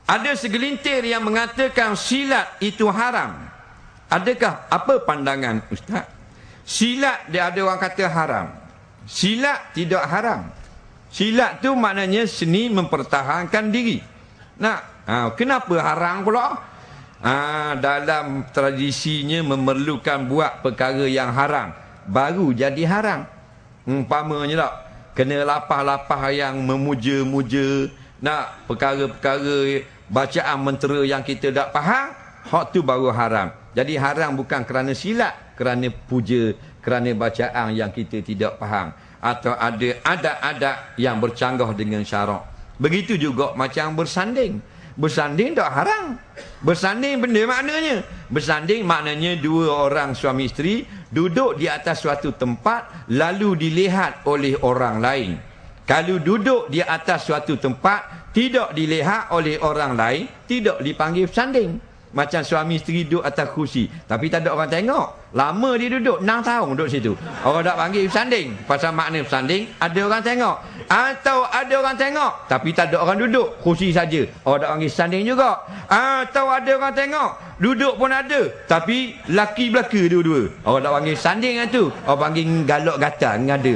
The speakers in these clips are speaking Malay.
Ada segelintir yang mengatakan silat itu haram. Adakah apa pandangan Ustaz? Silat dia ada orang kata haram. Silat tidak haram. Silat tu maknanya seni mempertahankan diri. Nah, kenapa haram pula? Dalam tradisinya memerlukan buat perkara yang haram baru jadi haram. Umpamanya tak, kena lapah-lapah yang memuja-muja, nak perkara-perkara bacaan mentera yang kita tak faham, hak tu baru haram. Jadi haram bukan kerana silat, kerana puja, kerana bacaan yang kita tidak faham, atau ada adat-adat yang bercanggah dengan syarak. Begitu juga macam bersanding. Bersanding tak haram. Bersanding benda maknanya. Bersanding maknanya dua orang suami isteri duduk di atas suatu tempat lalu dilihat oleh orang lain. Kalau duduk di atas suatu tempat tidak dilihat oleh orang lain, tidak dipanggil bersanding. Macam suami isteri duduk atas kursi tapi tak ada orang tengok. Lama dia duduk, 6 tahun duduk situ. Orang tak panggil bersanding. Pasal makna bersanding, ada orang tengok. Atau ada orang tengok tapi tak ada orang duduk, kursi saja. Orang tak panggil bersanding juga. Atau ada orang tengok, duduk pun ada tapi laki belaka dua-dua. Orang tak panggil bersanding tu. Orang panggil galak gata ngada.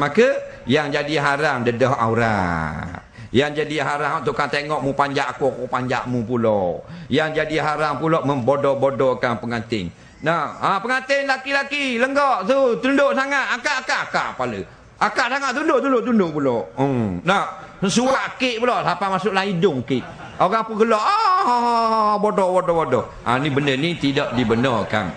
Maka yang jadi haram dedah aurat. Yang jadi haram tukang tengok mu panjat aku panjat mu pula. Yang jadi haram pula membodoh-bodohkan pengantin. Pengantin laki-laki lenggak tu, tunduk sangat, angkat kepala. Angkat sangat, tunduk pula. Surat kek pula, sampai masuk dalam hidung kek. Orang pun gelak, bodoh. Ni benda ni tidak dibenarkan.